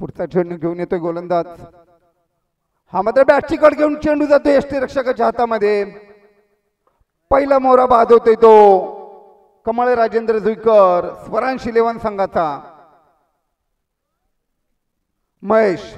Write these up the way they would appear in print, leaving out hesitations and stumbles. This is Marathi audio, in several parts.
पुढचा चेंडू घेऊन येतोय गोलंदाज. हा मात्र बॅटची कड घेऊन चेंडू जातो यष्टीरक्षकाच्या हातामध्ये. पहिला मोहरा बाद होतोय तो कमळ राजेंद्र जुईकर स्वरांश 11 संघाचा. महेश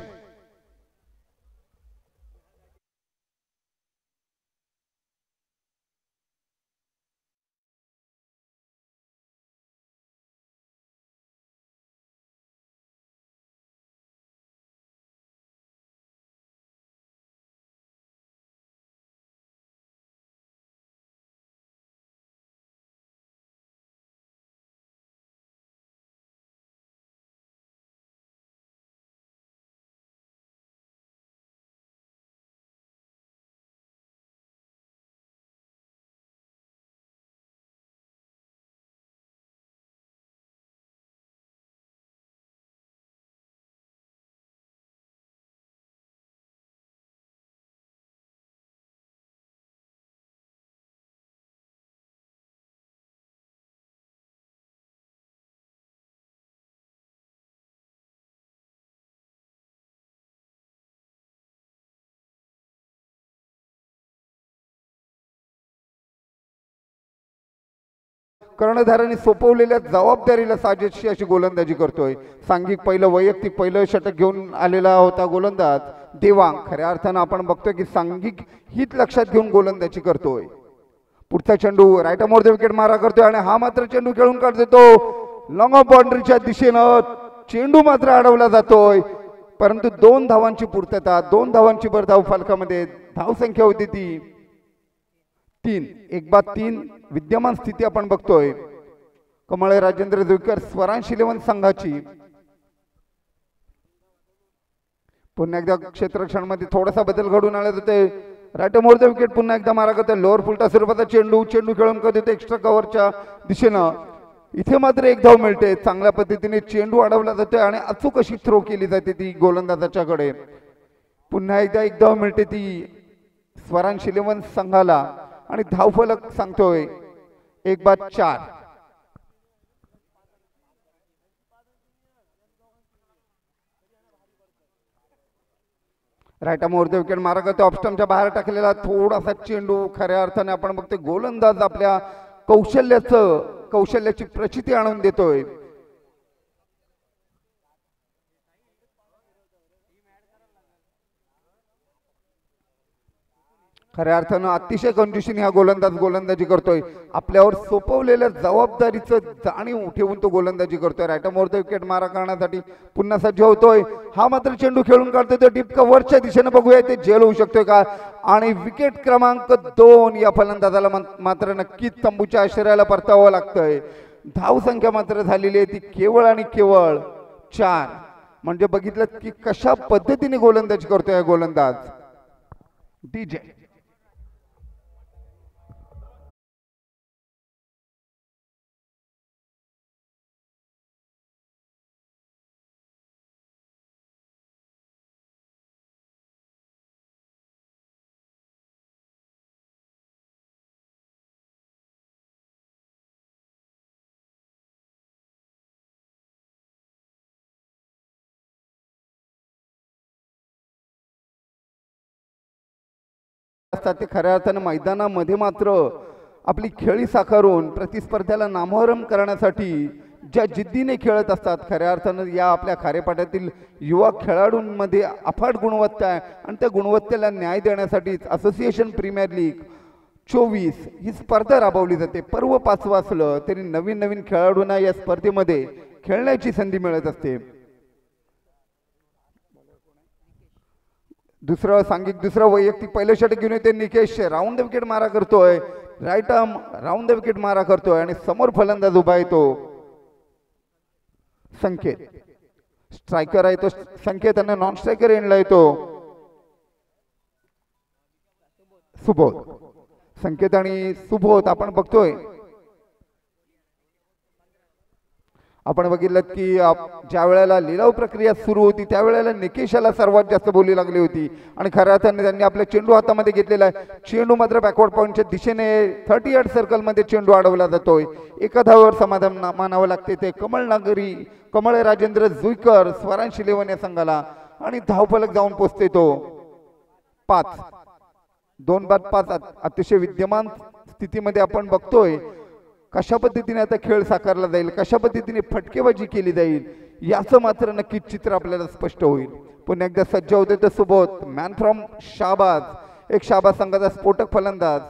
कर्णधारांनी सोपवलेल्या जबाबदारीला साजेशी अशी गोलंदाजी करतोय. सांघिक पहिलं वैयक्तिक पहिलं षटक घेऊन आलेला होता गोलंदाज देवांग. खऱ्या अर्थानं आपण बघतोय की सांघिक हित लक्षात घेऊन गोलंदाजी करतोय. पुढचा चेंडू राईट मोर विकेट मारा करतोय आणि हा मात्र चेंडू खेळून काढ देतो लॉंग ऑफ बाउंड्रीच्या दिशेनं. चेंडू मात्र अडवला जातोय परंतु 2 धावांची पूर्तता 2 धावांची धाव फलकामध्ये धावसंख्या होती ती 3. 1-3 विद्यमान स्थिती आपण बघतोय कमळ राजेंद्र जुईकर स्वरांश 11 संघाची. पुन्हा एकदा क्षेत्ररक्षण मध्ये थोडासा बदल घडून आला होते. राईट मोरचा विकेट पुन्हा एकदा मारा करतोय. लोअर फुलटा स्वरूपाचा चेंडू खेळून करत होते एक्स्ट्रा कव्हरच्या दिशेनं. इथे मात्र एक धाव मिळते. चांगल्या पद्धतीने चेंडू अडवला जातोय आणि अचूक अशी थ्रो केली जाते ती गोलंदाजाच्याकडे. पुन्हा एकदा एक धाव मिळते ती स्वरांश 11 संघाला आणि धावफलक सांगतोय 1-4. राईट मोरचा विकेट मारा करतोय. ऑफस्टंपच्या बाहेर टाकलेला थोडासा चेंडू. खऱ्या अर्थाने आपण बघतोय गोलंदाज आपल्या कौशल्याची प्रचिती आणून देतोय. खऱ्या अर्थानं अतिशय कंडिशन ह्या गोलंदाजी करतोय. आपल्यावर सोपवलेल्या जबाबदारीचं जाणीव ठेवून तो गोलंदाजी करतोय. राईट मोरचा विकेट मारा करण्यासाठी पुन्हा सज्ज होतोय. हा मात्र चेंडू खेळून काढतोय तो डीप कव्हरच्या दिशेने. बघूया ते झेल होऊ शकतोय का. आणि विकेट क्रमांक 2 या फलंदाजाला मात्र नक्कीच तंबूच्या आश्रयाला परतावं लागतंय. धावसंख्या मात्र झालेली आहे ती केवळ आणि केवळ 4. म्हणजे बघितलं की कशा पद्धतीने गोलंदाजी करतोय गोलंदाज डीजे. ते खऱ्या अर्थानं मैदानामध्ये मात्र आपली खेळी साकारून प्रतिस्पर्ध्याला नामोहरम करण्यासाठी ज्या जिद्दीने खेळत असतात खऱ्या अर्थानं या आपल्या खारेपाट्यातील युवा खेळाडूंमध्ये अफाट गुणवत्ता आहे. आणि त्या गुणवत्तेला न्याय देण्यासाठी असोसिएशन प्रीमियर लीग 24 ही स्पर्धा राबवली जाते. पर्व 5 असलं तरी नवीन नवीन खेळाडूंना या स्पर्धेमध्ये खेळण्याची संधी मिळत असते. दुसरं वैयक्तिक पहिलं षटक घेऊन येते निकेश. राऊंड द विकेट मारा करतोय. Right arm round the wicket मारा करतोय आणि समोर फलंदाज उभा आहे तो संकेत. स्ट्रायकर आहे तो संकेत आणि नॉन स्ट्रायकर एंडला येतो सुबोध. संकेत आणि सुबोध आपण बघतोय आपण बघितलं की ज्या वेळेला लिलाव प्रक्रिया सुरू होती त्यावेळेला निकेशाला सर्वात जास्त बोली लागली होती आणि खऱ्या अर्थाने त्यांनी आपला चेंडू हातामध्ये घेतलेला आहे. चेंडू मात्र बॅकवर्ड पॉईंटच्या दिशेने 30 सर्कलमध्ये चेंडू अडवला जातोय. एका धावेवर समाधान मानावं लागते ते कमळ राजेंद्र जुईकर स्वरांश 11 या संघाला आणि धावफलक जाऊन पोचते तो 5. 2-5 अतिशय विद्यमान स्थितीमध्ये आपण बघतोय कशा पद्धतीने आता खेळ साकारला जाईल, कशा पद्धतीने फटकेबाजी केली जाईल याचं मात्र नक्कीच चित्र आपल्याला स्पष्ट होईल. पुन्हा एकदा सज्ज होते तर सुबोध मॅन फ्रॉम शाहबाज, एक शाहबाज संघाचा स्फोटक फलंदाज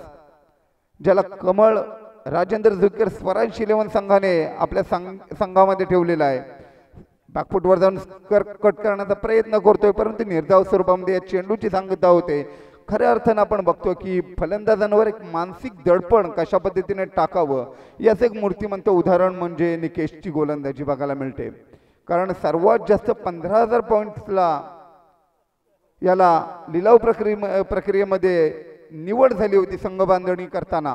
ज्याला कमळ राजेंद्र जुईकर स्वरांश 11 संघाने आपल्या संघामध्ये ठेवलेला आहे. बॅकफुटवर जाऊन कट करण्याचा प्रयत्न करतोय परंतु निर्धाव स्वरूपामध्ये या चेंडूची सांगता होते. खऱ्या अर्थानं आपण बघतो की फलंदाजांवर एक मानसिक दडपण कशा पद्धतीने टाकावं याचं एक मूर्तिमंत उदाहरण म्हणजे निकेशची गोलंदाजी बघायला मिळते. कारण सर्वात जास्त 15,000 पॉईंट्सला याला लिलाव प्रक्रियेमध्ये निवड झाली होती संघ बांधणी करताना.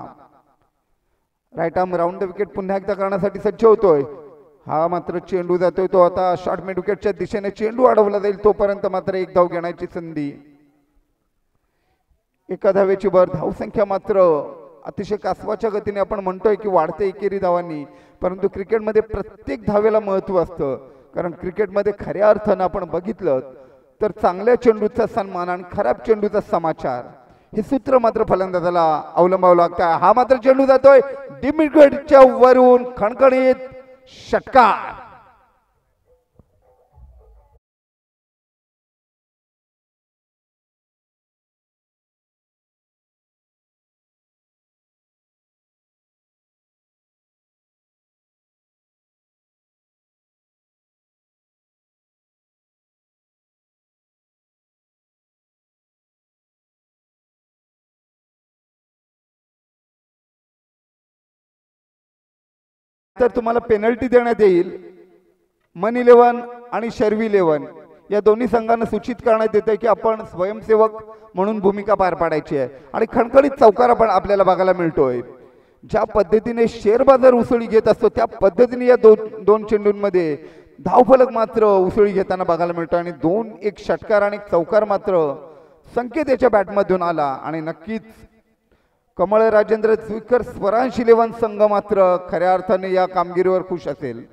Right arm round the wicket पुन्हा एकदा करण्यासाठी सज्ज होतोय. हा मात्र चेंडू जातोय तो आता शॉर्ट मिड विकेटच्या दिशेने चेंडू अडवला जाईल तोपर्यंत मात्र एक धाव घेण्याची संधी. एका धावेची भर, धावसंख्या मात्र अतिशय कासवाच्या गतीने आपण म्हणतोय की वाढते एकेरी धावांनी, परंतु क्रिकेटमध्ये प्रत्येक धावेला महत्त्व असतं. कारण क्रिकेटमध्ये खऱ्या अर्थानं आपण बघितलं तर चांगल्या चेंडूचा सन्मान आणि खराब चेंडूचा समाचार हे सूत्र मात्र फलंदाजाला अवलंबावं लागतं. हा मात्र चेंडू जातोय डीप विकेटच्या वरून खणखणीत षटकार. तर तुम्हाला पेनल्टी देण्यात येईल. मन 11 आणि शर्वी 11 या दोन्ही संघांना सूचित करण्यात येते की आपण स्वयंसेवक म्हणून भूमिका पार पाडायची आहे आणि खणखणीत चौकार आपण आपल्याला बघायला मिळतोय. ज्या पद्धतीने शेअर बाजार उसळी घेत असतो त्या पद्धतीने या दोन चेंडूंमध्ये धावफलक मात्र उसळी घेताना बघायला मिळतो आणि 2-1 षटकार आणि चौकार मात्र संकेत याच्या बॅटमधून आला आणि नक्कीच कमळ राजेंद्र जुईकर स्वरांश 11 संघ मात्र खऱ्या अर्थाने या कामगिरीवर खुश असेल.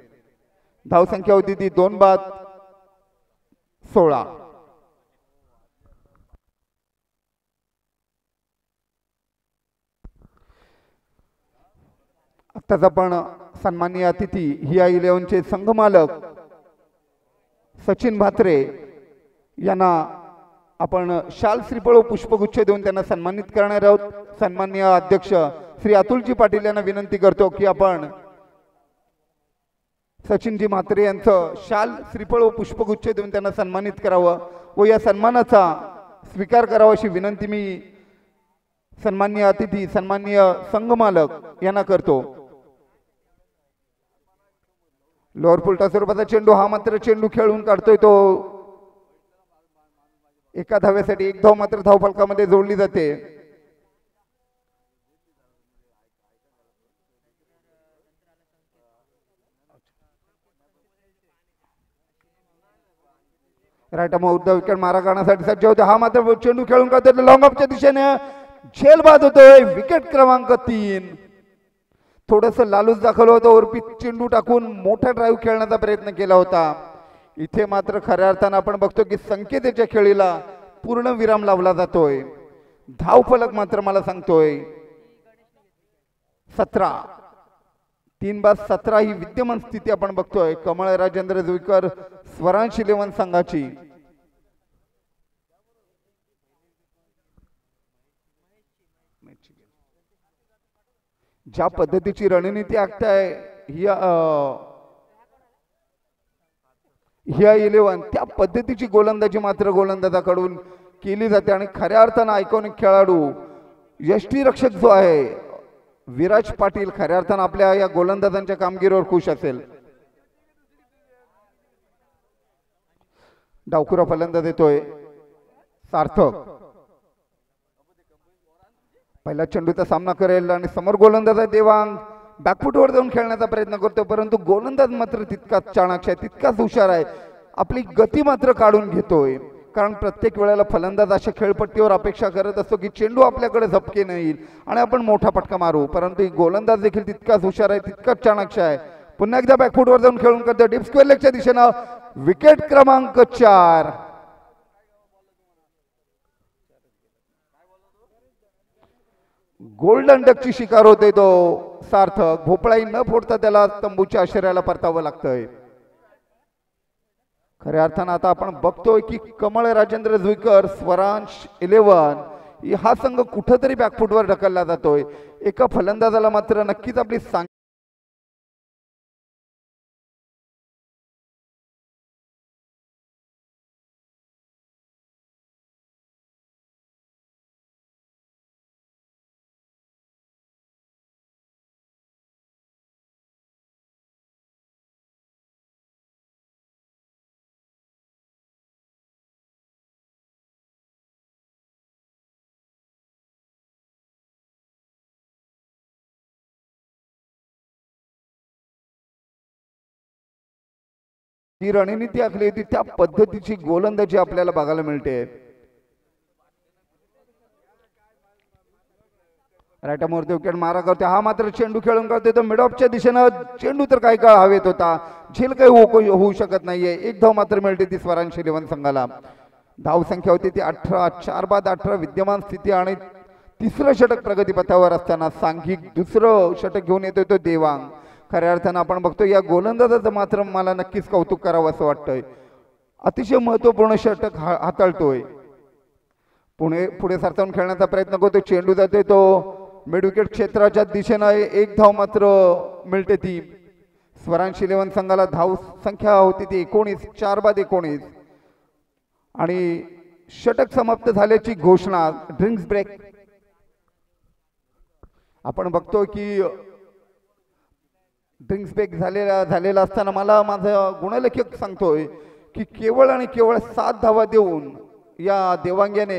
धावसंख्या होती ती 2-16. आताच आपण सन्माननीय अतिथी हिया 11चे संघ मालक सचिन भात्रे यांना आपण शाल श्रीफळ व पुष्पगुच्छ देऊन त्यांना सन्मानित करणार आहोत. सन्माननीय अध्यक्ष श्री अतुलजी पाटील यांना विनंती करतो की आपण सचिनजी म्हात्रे यांचं शाल श्रीफळ व पुष्पगुच्छ देऊन त्यांना सन्मानित करावं व या सन्मानाचा स्वीकार करावा अशी विनंती मी सन्माननीय अतिथी सन्माननीय संघ मालक यांना करतो. लोअर पुलटा स्वरूपाचा चेंडू, हा मात्र चेंडू खेळून काढतोय तो एका धाव्यासाठी एक धाव मात्र धावफलकामध्ये जोडली जाते. राईट उद्धव विकेट मारा करण्यासाठी सज्ज होते. हा मात्र चेंडू खेळून काढतोय लॉंग ऑफच्या दिशेने झेल बाद होतोय. विकेट क्रमांक 3. थोडस लालूच दाखवलं होतं, वरपी चेंडू टाकून मोठा ड्राईव्ह खेळण्याचा प्रयत्न केला होता. इथे मात्र खऱ्या अर्थानं आपण बघतो की संकेताच्या खेळीला पूर्ण विराम लावला जातोय. धावफलक मात्र मला सांगतोय 17. 3-17 ही विद्यमान स्थिती आपण बघतोय कमळ राजेंद्र जुईकर स्वरांश 11 संघाची. ज्या पद्धतीची रणनीती आखताय ह्या 11 त्या पद्धतीची गोलंदाजी मात्र गोलंदाजाकडून केली जाते आणि खऱ्या अर्थानं आयकॉनिक खेळाडू यष्टीरक्षक जो आहे विराज पाटील खऱ्या अर्थानं आपल्या या गोलंदाजांच्या कामगिरीवर खुश असेल. डावखुरा फलंदाज देतोय सार्थक. पहिला चेंडूचा सामना करेल आणि समोर गोलंदाज आहे देवांग. बॅकफुटवर जाऊन खेळण्याचा प्रयत्न करतो, परंतु गोलंदाज मात्र तितकाच चाणाक्ष आहे, तितकाच हुशार आहे, आपली गती मात्र काढून घेतोय. कारण प्रत्येक वेळेला फलंदाज अशा खेळपट्टीवर अपेक्षा करत असतो की चेंडू आपल्याकडे झपकेने येईल आणि आपण मोठा फटका मारू, परंतु गोलंदाज देखील तितकाच हुशार आहे, तितकाच चाणाक्ष आहे. पुन्हा एकदा बॅकफुटवर जाऊन खेळून करतो डीप स्क्वेअर लेगच्या दिशेनं. विकेट क्रमांक 4. गोल्डन डकची शिकार होते तो सार्थक. भोपळाई न फोडता त्याला तंबूच्या आश्रयाला परतावं लागतंय. खऱ्या अर्थानं आता आपण बघतोय की कमळ राजेंद्र जुईकर स्वरांश 11 हा संघ कुठंतरी बॅकफुटवर ढकलला जातोय. एका फलंदाजाला मात्र नक्कीच आपली जी रणनीती आखली होती त्या पद्धतीची गोलंदाजी आपल्याला बघायला मिळते. राईटमोरती विकेट मारा करते, हा मात्र चेंडू खेळून करते तो मिड ऑफच्या दिशेनं. चेंडू तर काही काळ हवेत होता, झेल काही होऊ शकत नाहीये. एक धाव मात्र मिळते ती स्वरांश 11 संघाला. धाव संख्या होती ती 18. 4 बाद 18 विद्यमान स्थिती आणि तिसरं षटक प्रगतीपथावर असताना सांघिक दुसरं षटक घेऊन येतोय तो देवांग. खऱ्या अर्थानं आपण बघतो या गोलंदाजाचं मात्र मला नक्कीच कौतुक करावं असं वाटतंय. अतिशय महत्वपूर्ण षटक हाताळतोय. पुढे सरसावून खेळण्याचा प्रयत्न करतोय, चेंडू जातोय तो मिड विकेट क्षेत्राच्या दिशेनं. एक धाव मात्र मिळते ती स्वरांश 11 संघाला. धाव संख्या होती ती 19. 4 बाद 19 आणि षटक समाप्त झाल्याची घोषणा. ड्रिंक्स ब्रेक आपण बघतो की ड्रिंक्स ब्रेक झालेला असताना मला माझा गुणलेखक सांगतोय की केवळ आणि केवळ 7 धावा देऊन या देवांग्याने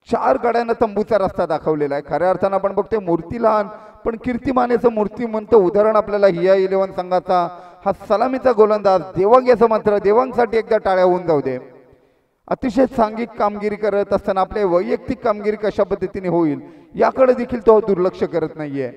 4 गड्यांना तंबूचा रस्ता दाखवलेला आहे. खऱ्या अर्थानं आपण बघतोय मूर्ती लहान पण कीर्तिमानेचं मूर्तिमंत उदाहरण आपल्याला हिया 11 संघाचा हा सलामीचा गोलंदाज देवांग्याचं मात्र देवांगसाठी एकदा टाळ्या होऊन जाऊ दे. अतिशय सांघिक कामगिरी करत असताना आपले वैयक्तिक कामगिरी कशा पद्धतीने होईल याकडे देखील तो दुर्लक्ष करत नाहीये.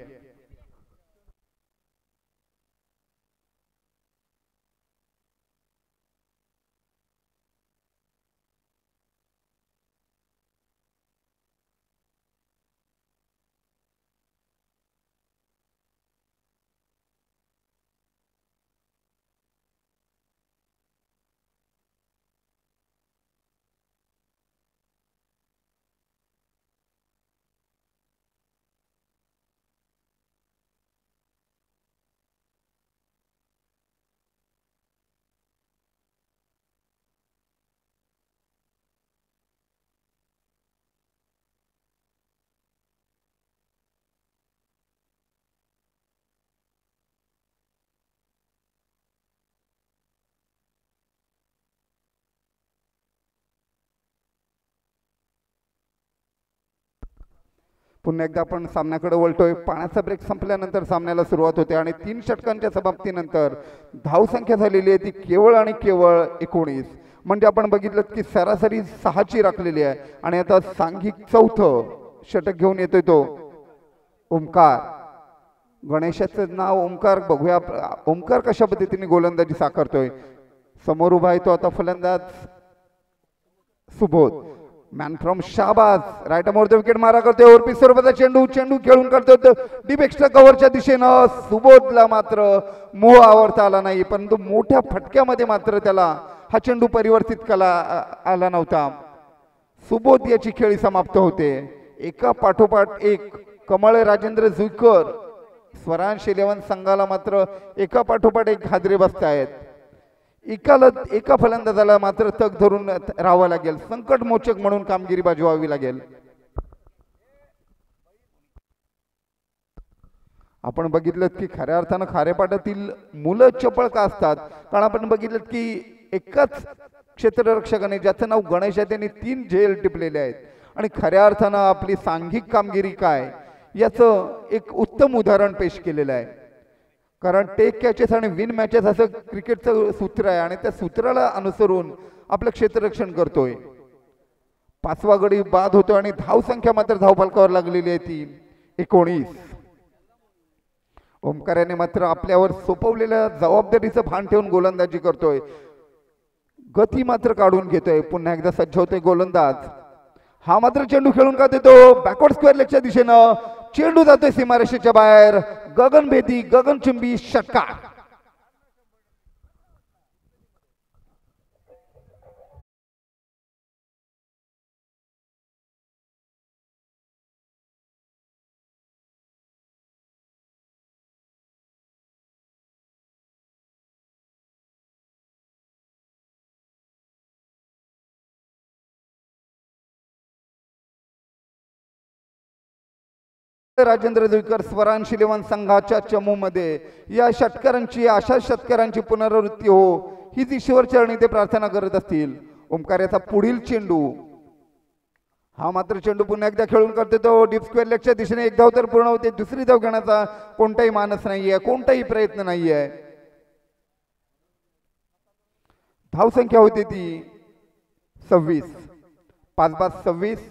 पुन्हा एकदा आपण सामन्याकडे वळतोय. पाण्याचा ब्रेक संपल्यानंतर सामन्याला सुरुवात होते आणि 3 षटकांच्या समाप्तीनंतर धावसंख्या झालेली आहे ती केवळ आणि केवळ 19. म्हणजे आपण बघितलं की सरासरी 6ची राखलेली आहे. आणि आता सांघिक 4थं षटक घेऊन येतोय तो ओमकार. गणेशाचं नाव ओमकार. बघूया ओमकार कशा पद्धतीने गोलंदाजी साकारतोय. समोर उभा आहे तो आता फलंदाज Subodh. Man from Shahbaz. Right मोरचा विकेट मारा करतोय. ओरपी स्वरूपाचा चेंडू खेळून करतोय डीप एक्स्ट्रा कव्हरच्या दिशेनं. सुबोधला मात्र मोह आवरता आला नाही, परंतु मोठ्या फटक्यामध्ये मात्र त्याला हा चेंडू परिवर्तित आला नव्हता. सुबोध याची खेळी समाप्त होते. एका पाठोपाठ एक कमळ राजेंद्र जुईकर स्वरांश 11 संघाला मात्र एका पाठोपाठ एक हादरे बसतायत. एका फलंदाजाला मात्र तग धरून राहावं लागेल, संकटमोचक म्हणून कामगिरी बजवावी लागेल. आपण बघितलं की खऱ्या अर्थानं खारेपाटातील मुलं चपळ का असतात, कारण आपण बघितलं की एकाच क्षेत्ररक्षकाने ज्याचं नाव गणेश आहे त्यांनी 3 झेल टिपलेले आहेत. आणि खऱ्या अर्थानं आपली सांघिक कामगिरी काय याचं एक उत्तम उदाहरण पेश केलेलं आहे. कारण टेक कॅचेस आणि विन मॅचेस असं क्रिकेटचं सूत्र आहे आणि त्या सूत्राला अनुसरून आपलं क्षेत्ररक्षण करतोय. 5वा गडी बाद होतो आणि धावसंख्या मात्र धावफलकावर लागलेली आहे ती 19. ओमकार्याने मात्र आपल्यावर सोपवलेल्या जबाबदारीचं भान ठेवून गोलंदाजी करतोय. गती मात्र काढून घेतोय. पुन्हा एकदा सज्ज होतोय गोलंदाज. हा मात्र चेंडू खेळून का देतो बॅकवर्ड स्क्वेअर लेगच्या दिशेनं. चेंडू जातोय सीमारेषेच्या बाहेर. गगनभेदी गगनचुंबी षटकार. राजेंद्र जुईकर स्वरांश इलेव्हन संघाच्या चमूमध्ये या षटकारांची अशा षटकारांची पुनरावृत्ती हो हीच ईश्वर चरणी ते प्रार्थना करत असतील. ओमकार्याचा पुढील चेंडू. हा मात्र चेंडू पुन्हा एकदा खेळून करते तो डीप स्क्वेअर लेगच्या दिशेने. एक धाव तर पूर्ण होते. दुसरी धाव घेण्याचा कोणताही मानस नाहीये, कोणताही प्रयत्न नाहीये. धावसंख्या होती ती 26. 5-5-26.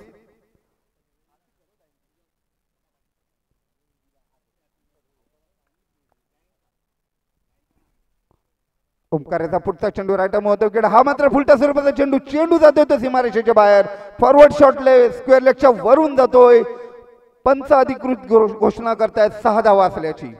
ओमकार्याचा पुढचा चेंडू राईट महत्व. हा मात्र फुलटा स्वरूपाचा चेंडू. चेंडू जातोय तो सीमारेषेच्या बाहेर. फॉरवर्ड शॉटले स्क्वेअर लेगच्या वरून जातोय. पंच अधिकृत घोषणा करतायत 6 धावा असल्याची.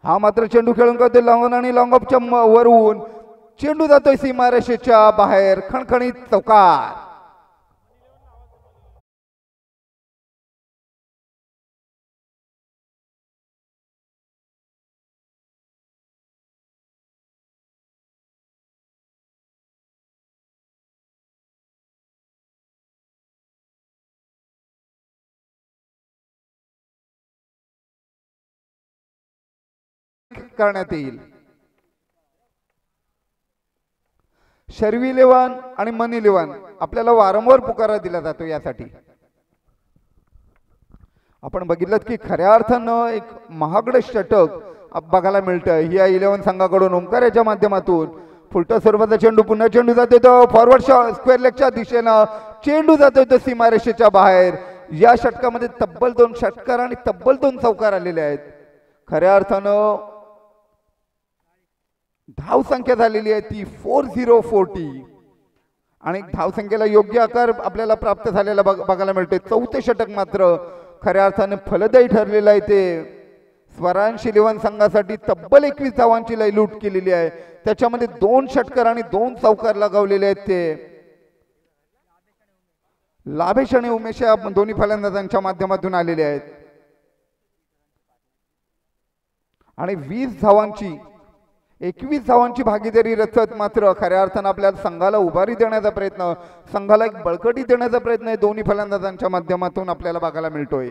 हा मात्र चेंडू खेळून करतोय लॉंग आणि लॉंग ऑफच्या वरून. चेंडू जातोय सीमारेषेच्या बाहेर. खणखणीत चौकार. करण्यात येईल. शर्वी इलेव्हन आणि मन इलेव्हन आपल्याला वारंवार पुकारा दिला जातो. यासाठी आपण बघितलं की खऱ्या अर्थानं एक महागडे षटक बघायला मिळतं या 11 संघाकडून. ओमकार्याच्या माध्यमातून फुलटा स्वरूपाचा चेंडू. पुन्हा चेंडू जातोय तो फॉरवर्ड स्क्वेअर लेगच्या दिशेनं. चेंडू जातोय तो सीमारेषेच्या बाहेर. या षटकामध्ये तब्बल 2 षटकार आणि तब्बल 2 चौकार आलेले आहेत. खऱ्या अर्थानं धावसंख्या झालेली आहे ती 4040 आणि धावसंख्येला योग्य आकार आपल्याला प्राप्त झालेला बघायला मिळतोय. 4थे षटक मात्र खऱ्या अर्थाने फलदायी ठरलेलं आहे. ते स्वरांश इलेव्हन संघासाठी तब्बल 21 धावांची लयलूट केलेली आहे. त्याच्यामध्ये 2 षटकार आणि 2 चौकार लगावलेले आहेत. ते लाभेश आणि उमेश या दोन्ही फलंदाजांच्या माध्यमातून आलेले आहेत आणि 21 धावांची भागीदारी रचत मात्र खऱ्या अर्थानं आपल्या संघाला उभारी देण्याचा प्रयत्न, संघाला एक बळकटी देण्याचा प्रयत्न आहे दोन्ही फलंदाजांच्या माध्यमातून आपल्याला बघायला मिळतोय.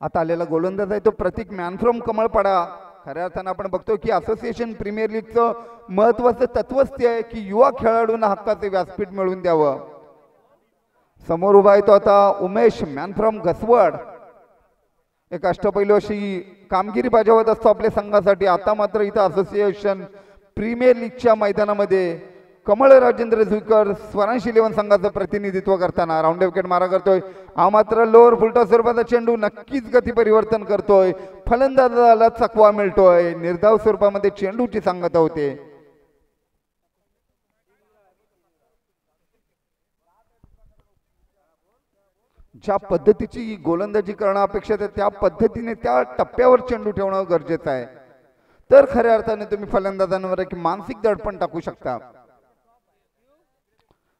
आता आलेला गोलंदाज आहे तो प्रतीक मॅन फ्रॉम कमळपाडा. खऱ्या अर्थानं आपण बघतो की असोसिएशन प्रीमियर लीगचं महत्वाचं तत्वच ते आहे की युवा खेळाडूंना हक्काचे व्यासपीठ मिळवून द्यावं. समोर उभा आहे तो आता उमेश मॅन फ्रॉम घसवड. एक अष्टपैलू अशी कामगिरी बजावत असतो आपल्या संघासाठी. आता मात्र इथं असोसिएशन प्रीमियर लीगच्या मैदानामध्ये कमळ राजेंद्र जुईकर स्वरांश इलेव्हन संघाचं प्रतिनिधित्व करताना राऊंड विकेट मारा करतोय. हा मात्र लोअर फुलटा स्वरूपाचा चेंडू नक्कीच गती परिवर्तन करतोय. फलंदाजाला चकवा मिळतोय. निर्धाव स्वरूपामध्ये चेंडूची सांगता होते. ज्या पद्धतीची गोलंदाजी करणं अपेक्षित आहे त्या पद्धतीने त्या टप्प्यावर चेंडू ठेवणं गरजेचं आहे, तर खऱ्या अर्थाने तुम्ही फलंदाजांवर एक मानसिक दडपण टाकू शकता.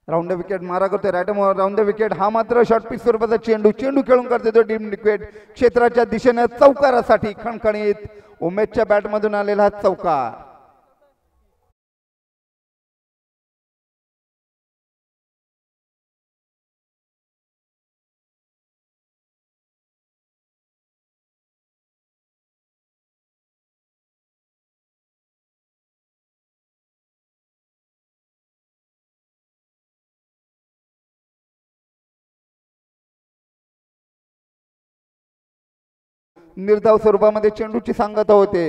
राऊंड द विकेट मारा करतोय राईट राऊंड द विकेट. हा मात्र शॉर्ट पिच स्वरूपाचा चेंडू खेळून करतोय तो डीप विकेट क्षेत्राच्या दिशेने चौकारासाठी खणखणीत उमेशच्या बॅटमधून आलेला हा चौकार. निर्धाव स्वरूपामध्ये चेंडूची सांगता होते.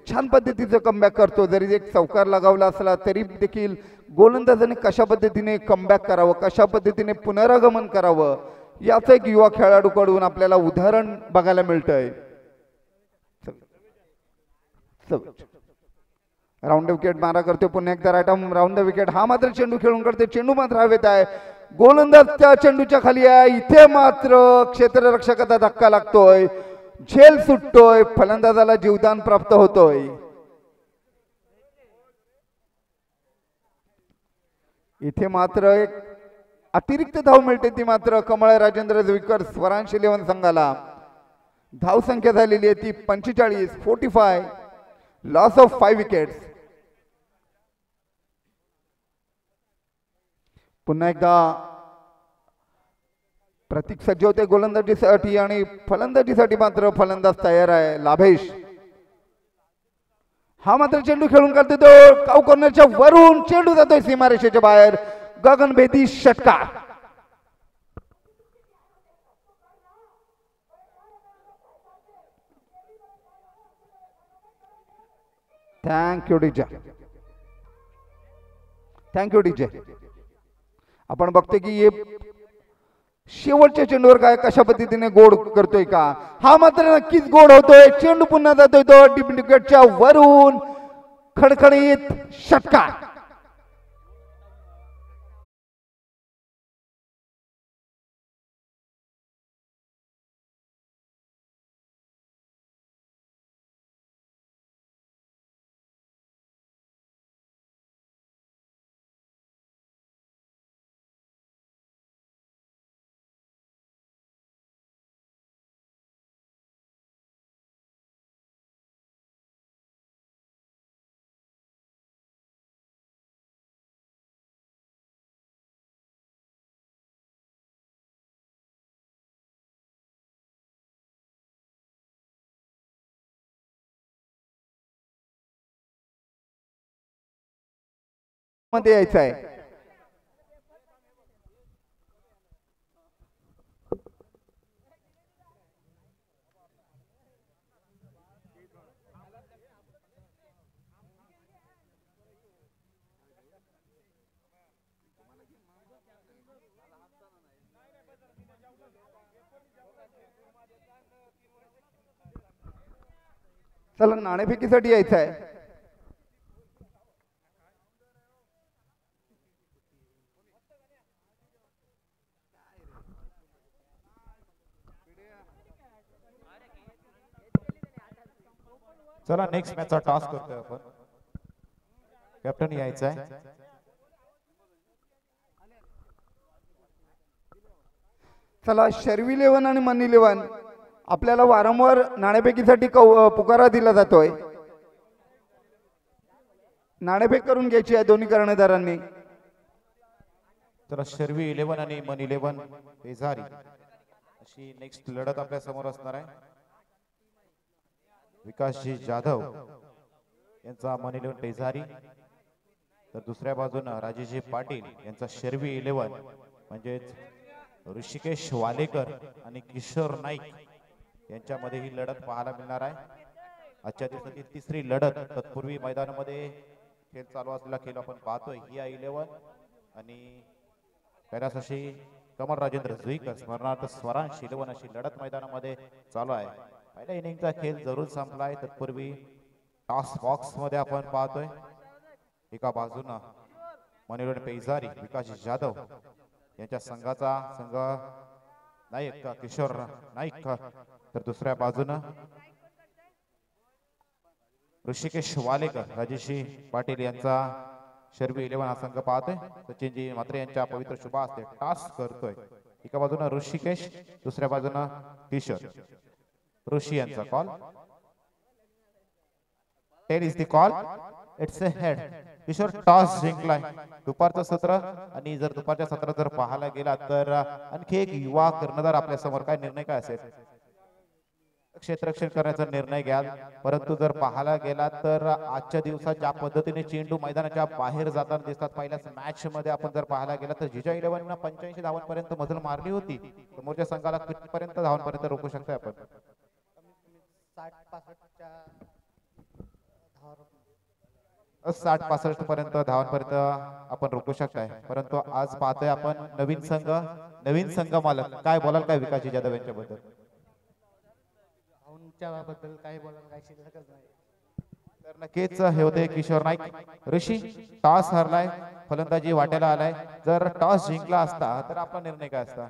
छान पद्धतीचं कमबॅक करतो. जरी एक चौकार लगावला असला तरी देखील गोलंदाजाने कशा पद्धतीने कमबॅक करावं, कशा पद्धतीने पुनरागमन करावं याचं एक युवा खेळाडूकडून आपल्याला उदाहरण बघायला मिळतंय. राऊंड विकेट मारा करतोय पुन्हा एकदा राईट राऊंड विकेट. हा मात्र चेंडू खेळून करते. चेंडू मात्र हवेत आहे. गोलंदाज त्या चेंडूच्या खाली आहे. इथे मात्र क्षेत्ररक्षकाचा धक्का लागतोय. झेल सुटतोय. फलंदाजाला जीवदान प्राप्त होतोय. इथे मात्र एक अतिरिक्त धाव मिळते. ती मात्र कमळ राजेंद्र जुईकर स्वरांश 11 संघाला. धाव संख्या झालेली आहे ती 45 45. Loss of 5 wickets. पुन्हा एकदा प्रतीक सज्ज होते गोलंदाजीसाठी आणि फलंदाजीसाठी मात्र फलंदाज तयार आहे लाभेश. हा मात्र चेंडू खेळून करते तो काऊ कॉर्नरच्या वरून चेंडू जातोय सीमारेषेच्या बाहेर. गगनभेदी षटकार. Thank you DJ. Thank you DJ. आपण बघतोय की हे शेवटच्या चेंडूवर काय कशा पद्धतीने गोड करतोय का. हा मात्र नक्कीच गोड होतोय. चेंडू पुन्हा जातोय तो डीप विकेटच्या वरून खडखडीत षटकार. मध्ये यायचं आहे. चला नाणेफेकीसाठी यायचं आहे. चला नेक्स्ट मॅचचा टास्क करतोय आपण. कॅप्टन यायचं आहे. चला शर्वी 11 आणि मनी 11 आपल्याला वारंवार नाणेफेकीसाठी पुकारा दिला जातोय. नाणेफेक करून घ्यायची आहे दोन्ही कर्णधारांनी. चला शर्वी 11 आणि मनी 11 बेजारी अशी नेक्स्ट लढत आपल्या समोर असणार आहे. विकासजी जाधव यांचा मनी 11 बेजारी, तर दुसऱ्या बाजूने राजेशजी पाटील यांचा शर्वी 11 म्हणजेच ऋषिकेश वालेकर आणि किशोर नाईक यांच्यामध्ये ही लढत पाहायला मिळणार आहे. आजच्या दिवसाची तिसरी लढत. तत्पूर्वी मैदानामध्ये खेळ चालू असलेला खेळ आपण पाहतोय. ही 11 आणि कैलास अशी कमल राजेंद्र जुईकर स्मरणार्थ स्वरांश 11 अशी लढत मैदानामध्ये चालू आहे. पहिल्या इनिंगचा खेळ जरूर संपलाय. तत्पूर्वी टॉस बॉक्स मध्ये आपण पाहतोय एका बाजूनं मनी 11 पेजारी विकास जाधव यांच्या संघ नाईक किशोर नाईक, तर दुसऱ्या बाजूनं ऋषिकेश वालेकर राजेशी पाटील यांचा शर्वी 11 हा संघ पाहतोय. सचिनजी म्हात्रे यांच्या पवित्र शुभ हस्ते टास्क करतोय. एका बाजूनं ऋषिकेश, दुसऱ्या बाजूनं किशोर. ऋषी यांचा call. 10 is the call. It's a head. Kishore toss जिंकलाय. दुपारचं सत्र आणि जर दुपारच्या सत्रात जर पाहायला गेला तर आणखी एक युवा कर्णधार आपल्या समोर. काय निर्णय काय असेल? क्षेत्ररक्षण करण्याचा निर्णय घ्याल, परंतु जर पाहायला गेला तर आजच्या दिवसात ज्या पद्धतीने चेंडू मैदानाच्या बाहेर जाताना दिसतात, पहिल्याच मॅच मध्ये आपण जर पाहायला गेला तर जिजा 11 85 धावांपर्यंत मजल मारली होती. समोरच्या संघाला कितीपर्यंत धावांपर्यंत रोखू शकतोय आपण? 60-65 पर्यंत धावांपर्यंत आपण रोखू शकताय. परंतु आज पाहतोय आपण नवीन संघ मालक. काय बोलाल काय विकासजी जाधव यांच्याबद्दल? बद्दल काही बोलायला काही शिल्लकच नाही. तर नक्कीच हे होते किशोर नाईक. ऋषी टॉस हरलाय, फलंदाजी वाट्याला आलाय. जर टॉस जिंकला असता तर आपला निर्णय काय असता?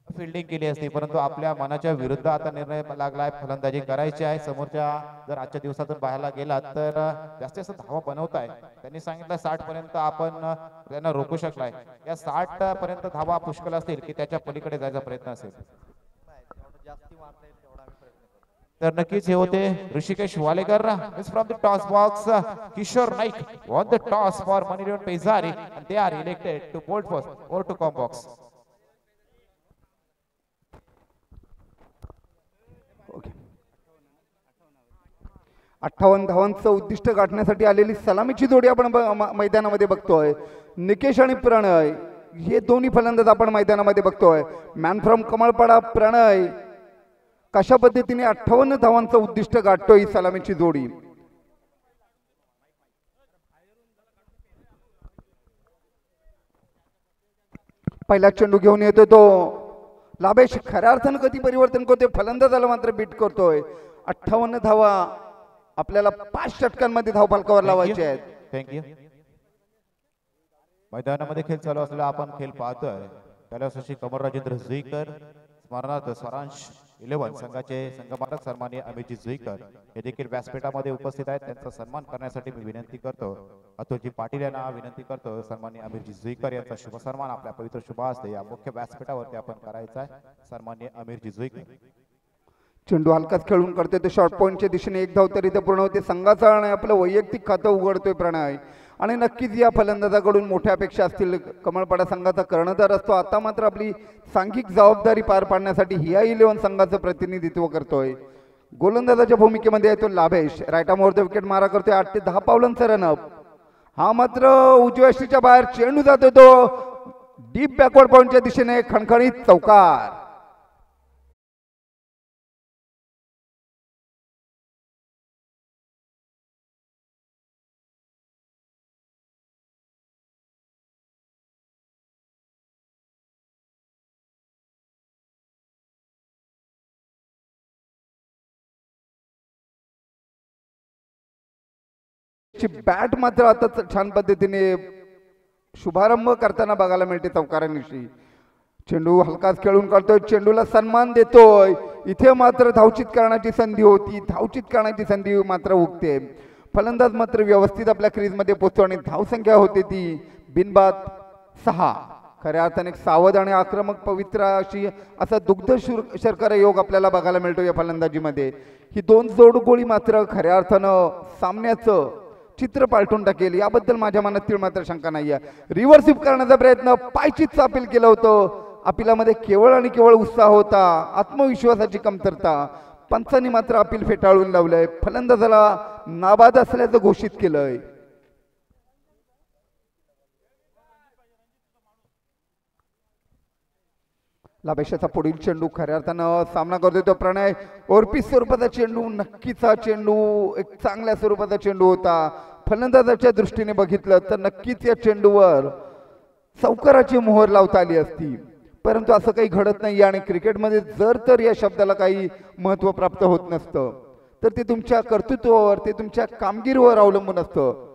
फिल्डिंग केली असती, परंतु आपल्या मनाच्या विरुद्ध आता निर्णय लागलाय. फलंदाजी करायची आहे. समोरच्या जर आजच्या दिवसातून पाहायला गेला तर जास्तीत जास्त धावा बनवताय. त्यांनी सांगितलं 60 पर्यंत आपण त्यांना रोखू शकलाय. या 60 पर्यंत धावा पुष्कळ असतील की त्याच्या पलीकडे जायचा प्रयत्न असेल? तर नक्कीच हे होते Rishikesh Walekar. From the toss box Kishore Naik won the toss for मनीलिओन पेजारी and they are elected to bolt first or to come box. Okay, 58 धावांचं उद्दिष्ट गाठण्यासाठी आलेली सलामीची जोडी आपण मैदानामध्ये बघतोय. निकेश आणि प्रणय हे दोन्ही फलंदाज आपण मैदानामध्ये बघतोय. मॅन फ्रॉम कमळपाडा प्रणय कशा पद्धतीने 58 धावांचं उद्दिष्ट गाठतोय ही सलामीची जोडी. पहिला चेंडू घेऊन येतोय तो लाभेश. खऱ्या अर्थानं कधी परिवर्तन करतोय, फलंदाजाला मात्र बीट करतोय. 58 धावा आपल्याला 5 षटकांमध्ये धाव फलकावर लावायचे आहेत. थँक्यू. मैदानामध्ये खेळ चालू असलेला आपण खेळ पाहतोय. त्याला कमर राजेंद्र जुईकर स्मरणार्थ सारांश 11 संघाचे संघमालक सन्माननीय अमितजी जुईकर हे देखील व्यासपीठामध्ये उपस्थित आहेत. त्यांचा सन्मान करण्यासाठी मी विनंती करतो, अतुलजी पाटील यांना विनंती करतो, सन्माननीय अमितजी जुईकर यांचा शुभ सन्मान आपल्या पवित्र शुभ हस्ते या मुख्य व्यासपीठावरती आपण करायचा आहे. सन्माननीय अमितजी जुईकर. चेंडू हलकाच खेळून करतोय तो शॉर्ट पॉइंटच्या दिशेने 1 धाव तरी पूर्ण होते. संघाचा आणि आपलं वैयक्तिक खातं उघडतोय प्रणय. आणि नक्कीच या फलंदाजाकडून मोठ्या अपेक्षा असतील. कमळपाडा संघाचा कर्णधार असतो, आता मात्र आपली सांघिक जबाबदारी पार पाडण्यासाठी हिया 11 संघाचं प्रतिनिधित्व करतोय. गोलंदाजाच्या भूमिकेमध्ये येतो लाभेश. राईट आर्मवर विकेट मारा करतोय. 8 ते 10 पावलांचा रनअप. हा मात्र उजव्या यष्टीच्या बाहेर चेंडू जातोय तो डीप बॅकवर्ड पॉइंटच्या दिशेने. खणखणीत चौकार. बॅट मात्र आता छान पद्धतीने शुभारंभ करताना बघायला मिळते चौकारांविषयी. चेंडू हलकाच खेळून काढतोय, चेंडूला सन्मान देतोय. इथे मात्र धावचित करण्याची संधी होती, धावचित करण्याची संधी मात्र उगते. फलंदाज मात्र व्यवस्थित आपल्या क्रीजमध्ये पोहोचतो आणि धावसंख्या होते ती बिनबाद 6. खऱ्या अर्थाने एक सावध आणि आक्रमक पवित्र अशी असा दुग्ध शर्करा योग आपल्याला बघायला मिळतो या फलंदाजीमध्ये. ही 2 जोडगोळी मात्र खऱ्या अर्थानं सामन्याचं चित्र पालटून टाकेल याबद्दल माझ्या मनात तीळ मात्र शंका नाही आहे. रिव्हर्स स्वीप करण्याचा प्रयत्न, पायचीतचं अपील केलं होतं. अपिलामध्ये केवळ आणि केवळ उत्साह होता, आत्मविश्वासाची कमतरता. पंचांनी मात्र अपील फेटाळून लावलंय. फलंदाजाला नाबाद असल्याचं घोषित केलंय. लाभेशाचा पुढील चेंडू खऱ्या अर्थानं सामना करतोय तो प्रणय. ओरपीस स्वरूपाचा चेंडू, नक्कीच हा चेंडू एक चांगल्या स्वरूपाचा चेंडू होता. फलंदाजाच्या दृष्टीने बघितलं तर नक्कीच या चेंडूवर चौकाराची मोहर लावता आली असती, परंतु असं काही घडत नाही. आणि क्रिकेटमध्ये जर तर या शब्दाला काही महत्त्व प्राप्त होत नसतं तर ते तुमच्या कर्तृत्वावर, ते तुमच्या कामगिरीवर अवलंबून असतं.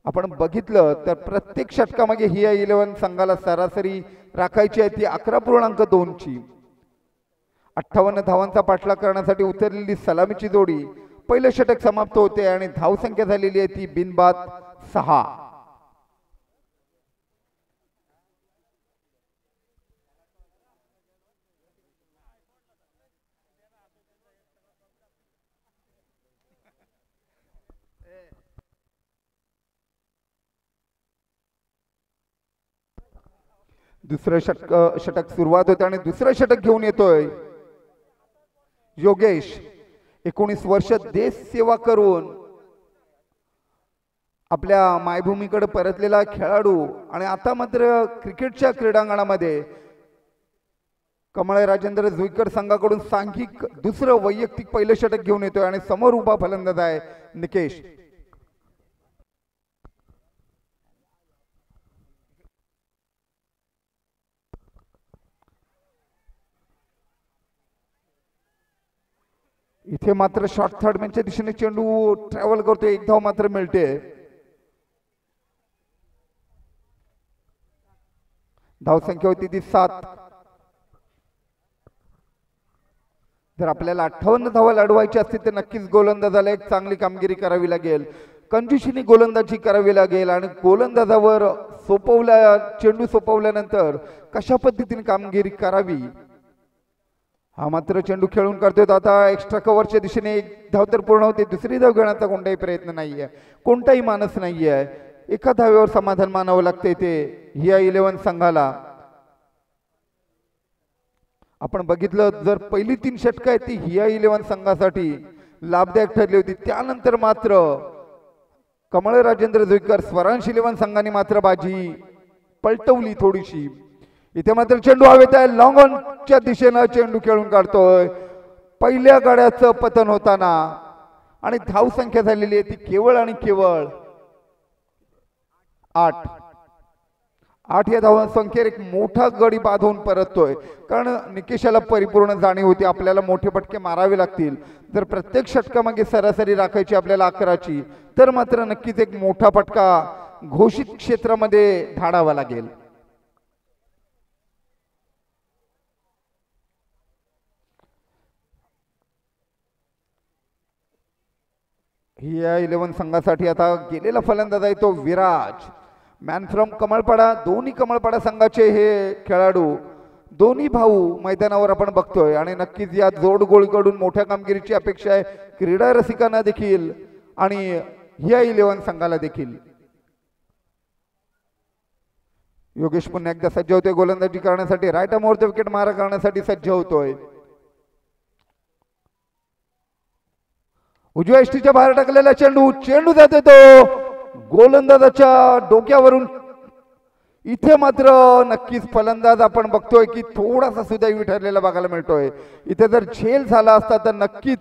आपण बघितलं तर प्रत्येक षटकामागे हिया 11 संघाला सरासरी राखायची आहे ती 11.2ची. 58 धावांचा पाठलाग करण्यासाठी उतरलेली सलामीची जोडी पहिलं षटक समाप्त होते आणि धावसंख्या झालेली आहे ती बिनबाद 6. दुसरं षटक सुरुवात होते आणि दुसरं षटक घेऊन येतोय योगेश. 19 वर्ष देश सेवा करून आपल्या मायभूमीकडे परतलेला खेळाडू आणि आता मात्र क्रिकेटच्या क्रीडांगणामध्ये कमळ राजेंद्र जुईकर संघाकडून सांघिक दुसरं वैयक्तिक पहिलं षटक घेऊन येतोय आणि समोर उभा फलंदाज आहे निकेश. इथे मात्र शॉर्ट थर्डमॅनच्या दिशेने चेंडू ट्रॅव्हल करतोय. एक धाव मात्र मिळते. धावसंख्या होती ती 7. जर आपल्याला 58 धावा लढवायची असतील तर नक्कीच गोलंदाजाला एक चांगली कामगिरी करावी लागेल. कंजूशीने गोलंदाजी करावी लागेल आणि गोलंदाजावर चेंडू सोपवल्यानंतर कशा पद्धतीने कामगिरी करावी. हा मात्र चेंडू खेळून करतोय. आता एक्स्ट्रा कव्हरच्या दिशेने एक धाव तर पूर्ण होते. दुसरी धाव घेण्याचा कोणताही प्रयत्न नाहीये, कोणताही मानस नाहीये. एका धावेवर समाधान मानावं लागते ते हिया 11 संघाला. आपण बघितलं जर पहिली 3 षटकं आहेत ती हिया 11 संघासाठी लाभदायक ठरली होती. त्यानंतर मात्र कमळ राजेंद्र जुईकर स्वरांश 11 संघाने मात्र बाजी पलटवली थोडीशी. इथे मात्र चेंडू हवेत आहे. लॉंग ऑनच्या दिशेनं चेंडू खेळून काढतोय. पहिल्या गाड्याचं पतन होताना आणि धावसंख्या झालेली आहे ती केवळ आणि केवळ 8. या धावसंख्येवर एक मोठा गडी बांधून परततोय. कारण निकेशाला परिपूर्ण जाणीव होती आपल्याला मोठे फटके मारावे लागतील. जर प्रत्येक षटकामागे सरासरी राखायची आपल्याला 11ची तर मात्र नक्कीच एक मोठा फटका घोषित क्षेत्रामध्ये धाडावा लागेल. हिया 11 संघासाठी आता गेलेला फलंदाज आहे तो विराज. Man from कमळपाडा. दोन्ही कमळपाडा संघाचे हे खेळाडू दोन्ही भाऊ मैदानावर आपण बघतोय आणि नक्कीच या जोड गोळीकडून मोठ्या कामगिरीची अपेक्षा आहे क्रीडा रसिकांना देखील आणि हिया 11 संघाला देखील. योगेश पुन्हा एकदा सज्ज होतोय गोलंदाजी करण्यासाठी. राईट आर्मवरती विकेट मारा करण्यासाठी सज्ज होतोय. उजव्या एष्टीच्या बाहेर टाकलेला चेंडू जाते तो गोलंदाजाच्या डोक्यावरून. इथे मात्र नक्कीच फलंदाज आपण बघतोय की थोडासा सुदैवी ठरलेला बघायला मिळतोय. इथे जर झेल झाला असता तर नक्कीच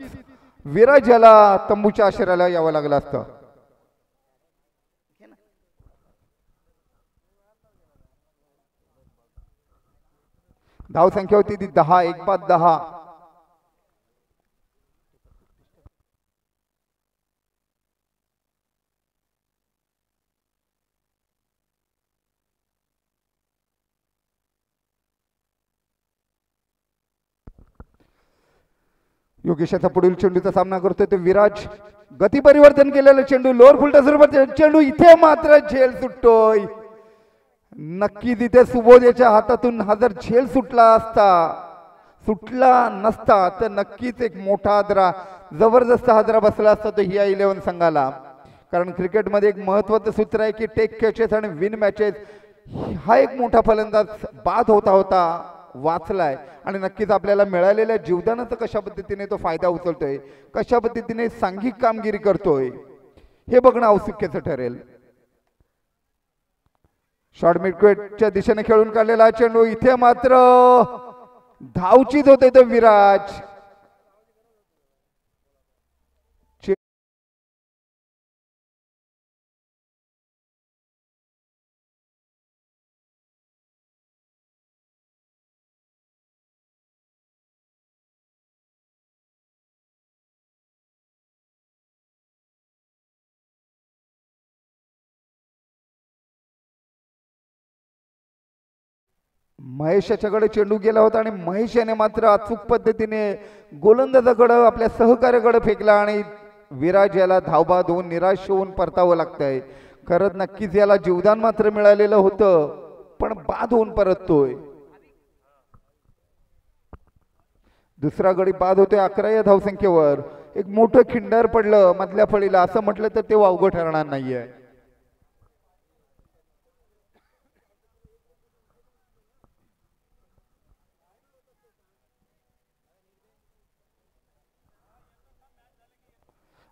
विराज याला तंबूच्या आश्रयाला यावं लागलं असतं. धावसंख्या होती ती 10. 1 बाद 10. योगेशाचा पुढील चेंडूचा सामना करतोय तो विराज. गती परिवर्तन केलेलं चेंडू लोअर फुलटा स्वरूपात चेंडू. इथे मात्र झेल सुटतोय. नक्कीच इथे सुबोधच्या हातातून हा जर झेल सुटला नसता तर नक्कीच एक मोठा हादरा जबरदस्त हादरा बसला असता तो हिया 11 संघाला. कारण क्रिकेटमध्ये एक महत्त्वाचं सूत्र आहे की टेक कॅचेस आणि विन मॅचेस. हा एक मोठा फलंदाज बाद होता वाचलाय आणि नक्कीच आपल्याला मिळालेल्या जीवदानाचा कशा पद्धतीने तो फायदा उचलतोय, कशा पद्धतीने सांघिक कामगिरी करतोय हे बघणं औत्सुक्याचं ठरेल. शॉर्ट मिडविकेटच्या दिशेने खेळून काढलेला चेंडू. इथे मात्र धावचीत होते तो विराज. महेश याच्याकडे चेंडू गेला होता आणि महेश याने मात्र अचूक पद्धतीने गोलंदाजाकडे आपल्या सहकार्याकडे फेकला आणि विराज याला धावबा दोन निराश होऊन परतावं लागतंय. खरंच नक्कीच याला जीवदान मात्र मिळालेलं होतं, पण बाद होऊन परततोय. दुसरा गडी बाद होतोय 11 या धावसंख्येवर. एक मोठं खिंडार पडलं मधल्या फळीला असं म्हटलं तर ते वावगं ठरणार नाहीये.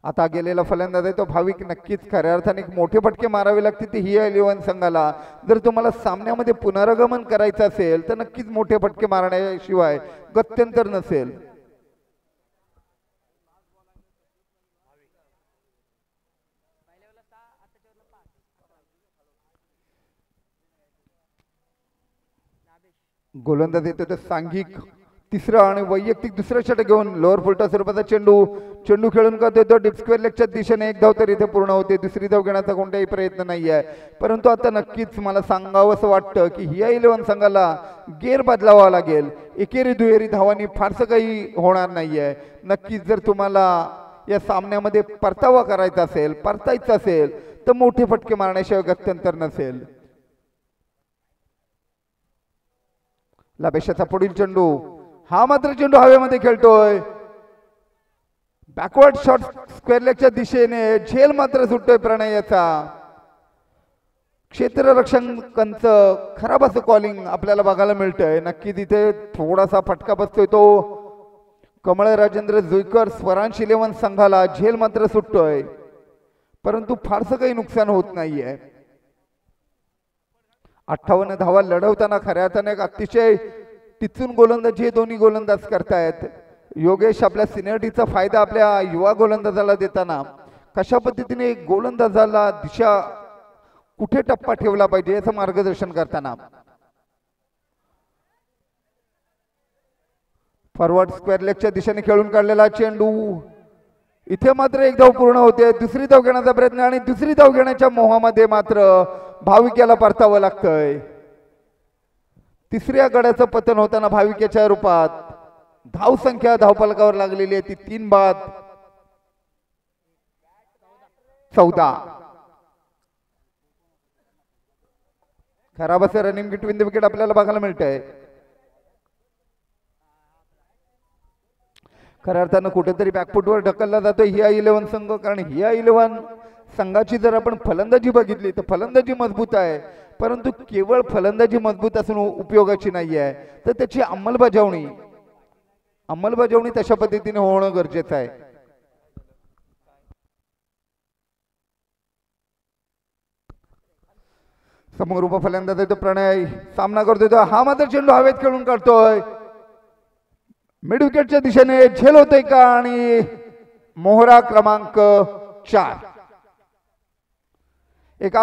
आता गेलेला फलंदाज आहे तो भाविक. नक्कीच खऱ्या अर्थाने एक मोठे फटके मारावे लागतील ते ही 11 संघाला. जर तुम्हाला सामन्यामध्ये पुनरागमन करायचं असेल तर नक्कीच मोठे फटके मारण्याशिवाय गत्यंतर नसेल. गोलंदाज येतो तर सांघिक तिसरा आणि वैयक्तिक दुसरा षटक घेऊन लोअर फुलटा स्वरूपाचा चेंडू खेळून का देतो डीप स्क्वेअर लेगच्या दिशेने. एक धाव तर इथे पूर्ण होते. दुसरी धाव घेण्याचा कोणताही प्रयत्न नाही आहे. परंतु आता नक्कीच मला सांगावं असं वाटतं की ही 11 संघाला गेअर बदलावा लागेल. एकेरी दुहेरी धावांनी फारसं काही होणार नाहीये. नक्कीच जर तुम्हाला या सामन्यामध्ये परतावा करायचा असेल, परतायचं असेल तर मोठे फटके मारण्याशिवाय गत्यंतर नसेल. लाभेशाचा पुढील चेंडू, हा मात्र चेंडू हवेमध्ये खेळतोय. बॅकवर्ड शॉट स्क्वेअर लेगच्या दिशेने. झेल मात्र सुटतोय प्रणय याचा. क्षेत्ररक्षकांचं खराब असं कॉलिंग आपल्याला बघायला मिळतंय. नक्की तिथे थोडासा फटका बसतोय तो कमळ राजेंद्र जुईकर स्वरांश 11 संघाला. झेल मात्र सुटतोय परंतु फारसं काही नुकसान होत नाहीये. 58 धावा लढवताना खऱ्या अर्थाने एक अतिशय टिचून गोलंदाजी हे दोन्ही गोलंदाज करतायत. योगेश आपल्या सिनियरिटीचा फायदा आपल्या युवा गोलंदाजाला देताना कशा पद्धतीने गोलंदाजाला दिशा कुठे टप्पा ठेवला पाहिजे याचं मार्गदर्शन करताना. फॉरवर्ड स्क्वेअर लेगच्या दिशेने खेळून काढलेला चेंडू. इथे मात्र एक धाव पूर्ण होते. दुसरी धाव घेण्याचा प्रयत्न आणि दुसरी धाव घेण्याच्या मोहामध्ये मात्र भाविक याला परतावं लागतंय. तिसऱ्या गड्याचं पतन होताना भाविकेच्या रूपात धावसंख्या धावफलकावर लागलेली आहे ती 3 बाद 14. खराब असं रनिंग बिटवीन द विकेट आपल्याला बघायला मिळतंय. खऱ्या अर्थानं कुठेतरी बॅकफुटवर ढकलला जातोय ही 11 संघ. कारण ही 11 संघाची जर आपण फलंदाजी बघितली तर फलंदाजी मजबूत आहे, परंतु केवळ फलंदाजी मजबूत असून उपयोगाची नाही आहे, तर त्याची अंमलबजावणी तशा पद्धतीने होणं गरजेचं आहे. समोर उभा फलंदाज आहे तो प्रणय. सामना करतोय तो. हा मात्र चेंडू हवेत खेळून काढतोय. मिड विकेटच्या दिशेने. झेल होतोय का आणि मोहरा क्रमांक 4. एक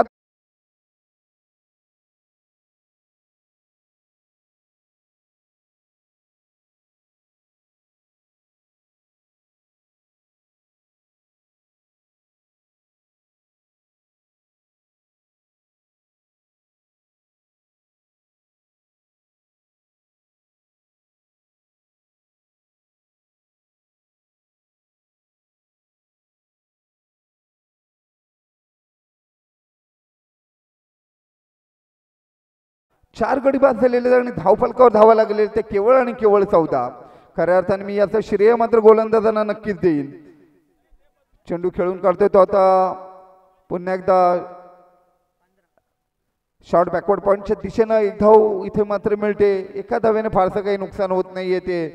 4 गडी बाद झालेले आणि धावफलकावर धावा लागलेले ते केवळ आणि केवळ 14. खऱ्या अर्थाने मी याचं श्रेय मात्र गोलंदाजांना नक्कीच देईन. चेंडू खेळून काढतोय तो आता पुन्हा एकदा शॉर्ट बॅकवर्ड पॉइंटच्या दिशेनं. एक धाव इथे मात्र मिळते. एका धावेने फारसं काही नुकसान होत नाहीये ते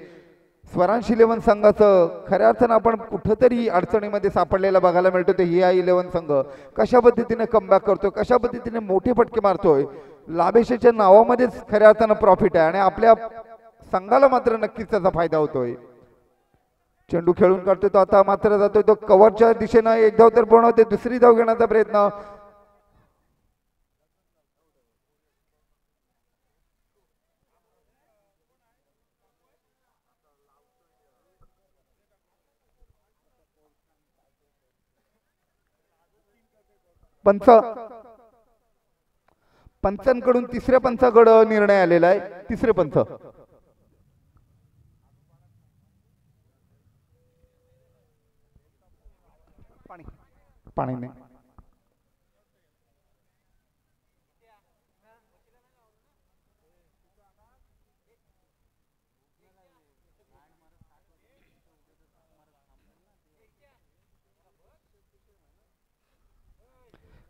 स्वरांश 11 संघाचं. खऱ्या अर्थानं आपण कुठंतरी अडचणीमध्ये सापडलेला बघायला मिळतो. ते ही 11 संघ कशा पद्धतीने कमबॅक करतोय, कशा पद्धतीने मोठे फटके मारतोय. लाभेशाच्या नावामध्येच खऱ्या अर्थानं प्रॉफिट आहे आणि आपल्या संघाला मात्र नक्कीच त्याचा फायदा होतोय. चेंडू खेळून काढतोय तो आता मात्र जातोय तो कव्हरच्या दिशेनं. एक धाव तर पूर्ण होते. दुसरी धाव घेण्याचा प्रयत्न. पंच पंचांकडून तिसऱ्या पंचाकडे निर्णय आलेला आहे. तिसरे पंच पाणी नाही.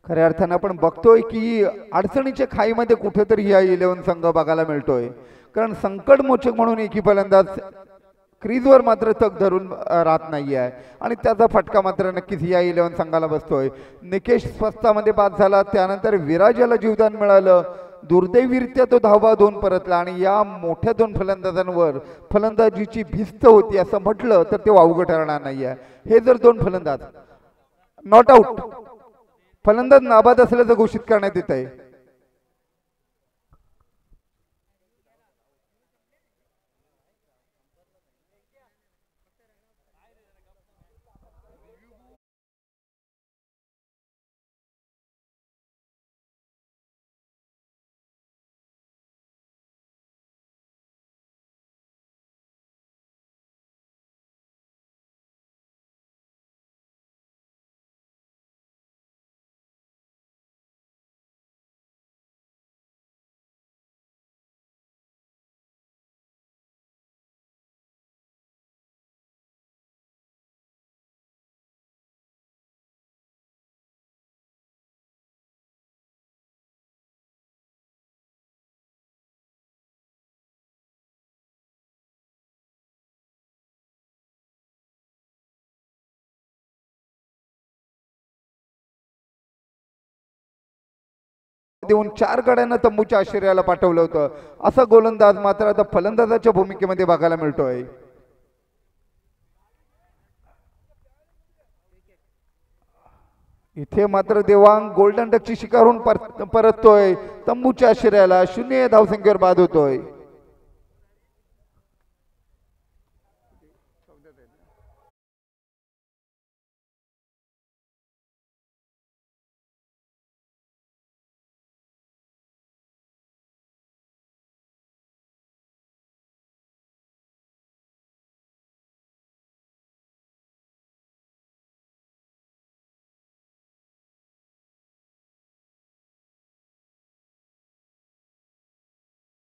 खऱ्या अर्थानं आपण बघतोय की अडचणीच्या खाईमध्ये कुठेतरी हा 11 संघ बघायला मिळतोय. कारण संकटमोचक म्हणून एकी फलंदाज क्रीजवर मात्र तग धरून राहत नाही आहे आणि त्याचा फटका मात्र नक्कीच या 11 संघाला बसतोय. निकेश स्वस्तामध्ये बाद झाला, त्यानंतर विराजाला जीवदान मिळालं. दुर्दैवीरित्या तो धावा 2 परतला आणि या मोठ्या 2 फलंदाजांवर फलंदाजीची भिस्त होती असं म्हटलं तर ते वावगं ठरणार नाही आहे. हे जर 2 फलंदाज नॉट आउट, फलंदाज नाबाद असल्याचं घोषित करण्यात येत आहे. देऊन 4 गड्यांना तंबूच्या आश्रयाला पाठवलं होतं. असा गोलंदाज मात्र आता फलंदाजाच्या भूमिकेमध्ये बघायला मिळतोय. इथे मात्र देवांग गोल्डन डकची शिकार होऊन परततोय तंबूच्या आश्रयाला. 0 धावसंख्येवर बाद होतोय.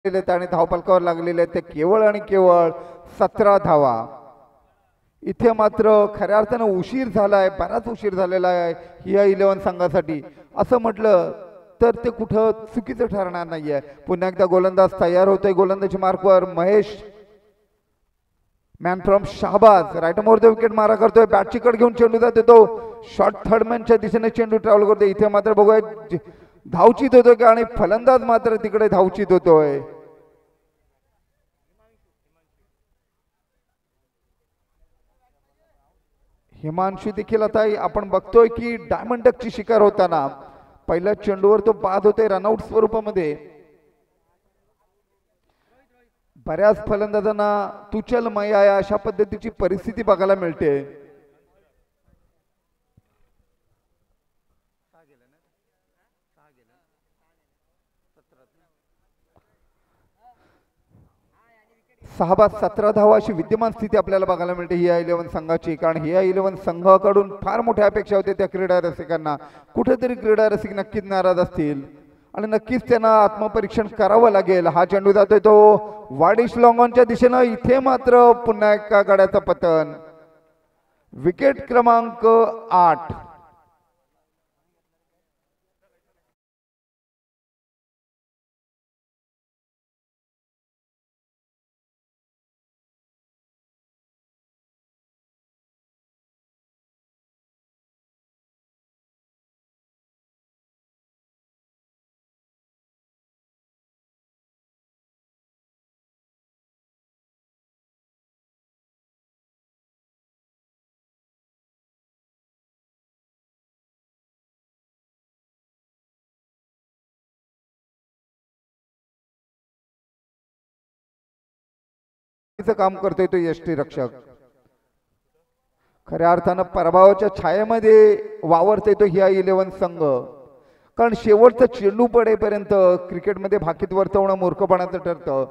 आणि धावपलकावर लागलेले ते केवळ आणि केवळ 17 धावा. इथे मात्र खऱ्या अर्थानं उशीर झालाय, बराच उशीर झालेला आहे या 11 संघासाठी असं म्हटलं तर ते कुठं चुकीचं ठरणार नाहीये. पुन्हा एकदा गोलंदाज तयार होतोय. गोलंदाजी मार्कवर Mahesh man from Shahbaz right मोर द विकेट मारा करतोय. बॅटची कड घेऊन चेंडू जात येतो. शॉर्ट थर्डमॅनच्या दिशेने चेंडू ट्रॅव्हल करतोय. इथे मात्र बघूया धावचित होतोय का आणि फलंदाज मात्र तिकडे धावचित होतोय. हिमांशू देखील आता आपण बघतोय की डायमंड डकची शिकार होताना पहिल्या चेंडूवर तो बाद होतोय रनआउट स्वरूपामध्ये. बऱ्याच फलंदाजांना तुचल मया अशा पद्धतीची परिस्थिती बघायला मिळते. सहा 17 धावा अशी विद्यमान स्थिती आपल्याला बघायला मिळते या 11 संघाची. कारण या 11 संघाकडून फार मोठ्या अपेक्षा होत्या त्या क्रीडा रसिकांना. कुठेतरी क्रीडा रसिक नक्कीच नाराज असतील आणि नक्कीच त्यांना आत्मपरीक्षण करावं लागेल. हा चेंडू जातोय तो वाडिश लॉंगॉनच्या दिशेनं. इथे मात्र पुन्हा एका गड्याचं पतन. विकेट क्रमांक 8. काम करतोय तो यष्टी रक्षक. खऱ्या अर्थानं पराभवाच्या छायेमध्ये वावरतोय तो ह्या 11 संघ. कारण शेवटचा चेंडू पडेपर्यंत क्रिकेटमध्ये भाकीत वर्तवणं मूर्खपणाचं ठरतं.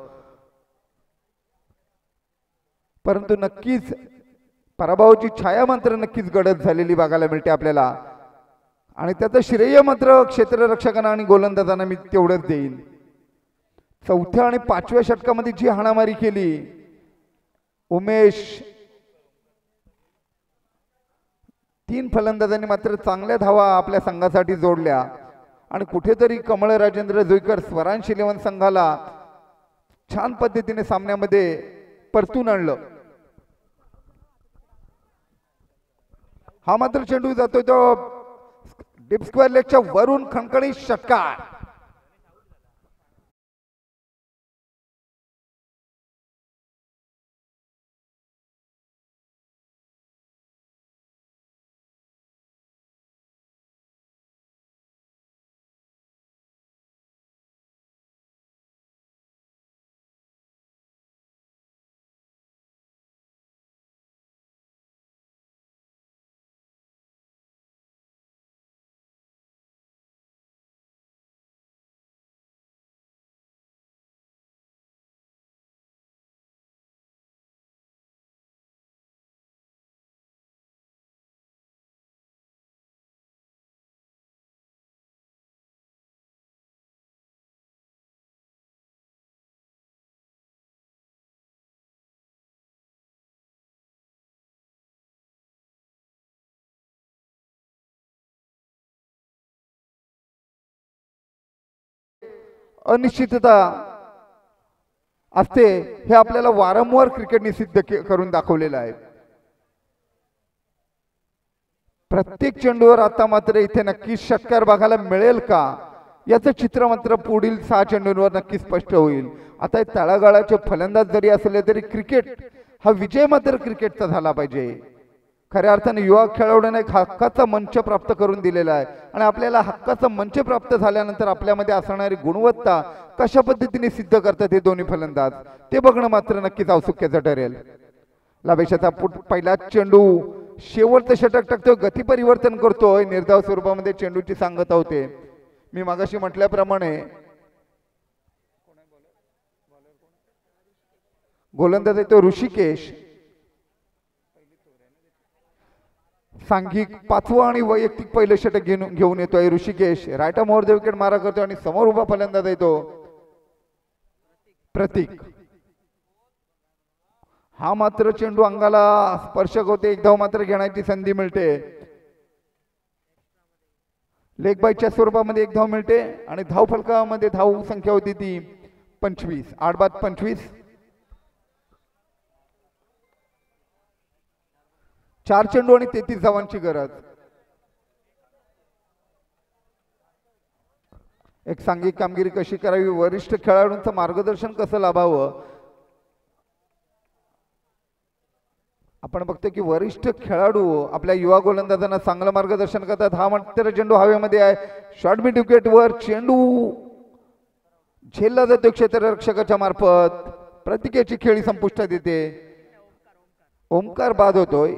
परंतु नक्कीच पराभवाची छाया मात्र नक्कीच गडद झालेली बघायला मिळते आपल्याला आणि त्याचं श्रेय मात्र क्षेत्ररक्षकांना आणि गोलंदाजांना मी तेवढंच देईन. चौथ्या आणि पाचव्या षटकामध्ये जी हाणामारी केली उमेश, 3 फलंदाजांनी मात्र चांगल्या धावा आपल्या संघासाठी जोडल्या आणि कुठेतरी कमळ राजेंद्र जुईकर स्वरांश इलेव्हन संघाला छान पद्धतीने सामन्यामध्ये परतून आणलं. हा मात्र चेंडू जातोय तो डीप स्क्वेअर लेगच्या वरून खणखणीत षटकार. अनिश्चितता असते हे आपल्याला वारंवार क्रिकेटने सिद्ध करून दाखवलेलं आहे. प्रत्येक चेंडूवर आता मात्र इथे नक्कीच षटकार बघायला मिळेल का याचं चित्र मात्र पुढील 6 चेंडूंवर नक्की स्पष्ट होईल. आता तळागाळाचे फलंदाज जरी असले तरी क्रिकेट हा विजय मात्र क्रिकेटचा झाला पाहिजे. खऱ्या अर्थाने युवा खेळाडूंना एक हक्काचा मंच प्राप्त करून दिलेला आहे आणि आपल्याला हक्काचा मंच प्राप्त झाल्यानंतर आपल्यामध्ये असणारी गुणवत्ता कशा पद्धतीने सिद्ध करतात हे दोन्ही फलंदाज ते बघणं मात्र नक्कीच औत्सुक्याचं ठरेल. लाभेशाचा पहिला चेंडू शेवटचं षटक टाकतोय, गती परिवर्तन करतोय, निर्धाव स्वरूपामध्ये चेंडूची सांगता होते. मी मागाशी म्हटल्याप्रमाणे गोलंदाज येतो ऋषिकेश. सांघिक 5वं आणि वैयक्तिक पहिलं षटक घेऊन येतोय Rishikesh. Right arm over the wicket मारा करतो आणि समोर उभा फलंदाज येतो प्रतीक. हा मात्र चेंडू अंगाला स्पर्शक होते, एक धाव मात्र घेण्याची संधी मिळते. लेग बायच्या स्वरूपामध्ये एक धाव मिळते आणि धाव फलकामध्ये धाव संख्या होती ती 25. 8 बाद 25. 4 चेंडू आणि 33 धावांची गरज. एक सांघिक कामगिरी कशी करावी, वरिष्ठ खेळाडूंचं मार्गदर्शन कसं लाभावं. आपण बघतो की वरिष्ठ खेळाडू आपल्या युवा गोलंदाजांना चांगलं मार्गदर्शन करतात. हा मात्र चेंडू हवेमध्ये आहे, शॉर्ट मिड विकेटवर चेंडू झेलला जातो क्षेत्ररक्षकाच्या मार्फत. प्रतिकेची खेळी संपुष्टात येते. ओमकार बाद होतोय.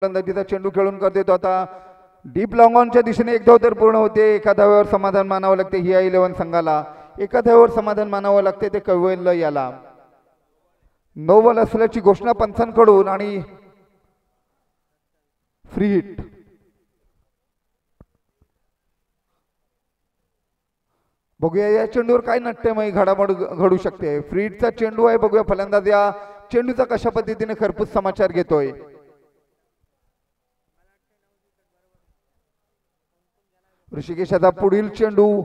गोलंदाजीचा चेंडू खेळून करते तो आता डीप लॉंग ऑनच्या दिशेने एक धाव तर पूर्ण होते. एका धाव्यावर समाधान मानावं लागते ही 11 संघाला. एका धाव्यावर समाधान मानावं लागते ते कवयला याला. 9 बॉल असल्याची घोषणा पंचांकडून आणि फ्री हिट. बघूया या चेंडूवर काय नाट्यमय घडामोड घडू शकते. फ्री हिटचा चेंडू आहे. बघूया फलंदाज या चेंडूचा कशा पद्धतीने खरपूस समाचार घेतोय. ऋषिकेशाचा पुढील चेंडू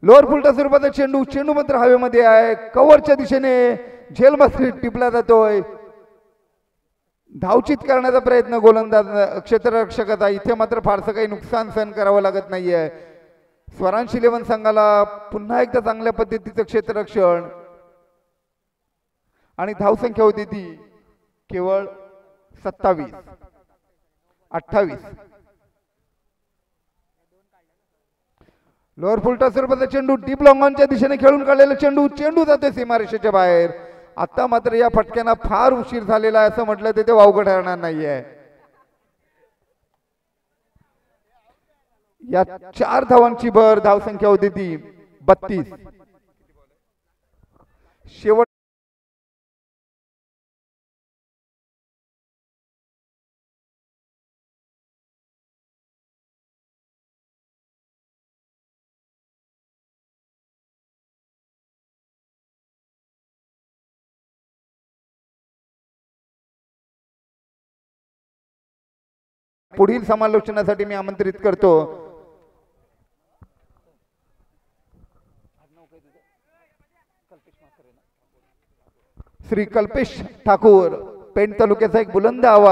लोअर फुलटा स्वरूपाचा चेंडू, चेंडू मात्र हवेमध्ये आहे, कव्हरच्या दिशेने झेलमध्ये टिपला जातोय. धावचित करण्याचा प्रयत्न गोलंदाज क्षेत्ररक्षकाचा, इथे मात्र फारसं काही नुकसान सहन करावं लागत नाहीये. स्वरांश 11 संघाला पुन्हा एकदा चांगल्या पद्धतीचं क्षेत्ररक्षण आणि धावसंख्या होती ती केवळ 27, 28. लोअर फुलटा स्वरूपाचा चेंडू डीप लॉंगॉनच्या दिशेने खेळून काढलेला चेंडू, चेंडू जातोय सीमारेषेच्या बाहेर. आता मात्र या फटक्यांना फार उशीर झालेला आहे असं म्हटलं तर ते वावगं ठरणार नाहीये. या 4 धावांची भर, धावसंख्या होती ती 32. शेवट पुढील समालोचनासाठी मी आमंत्रित करतो श्री कल्पेश ठाकूर. पेण तालुक्याचा एक बुलंद आवाज.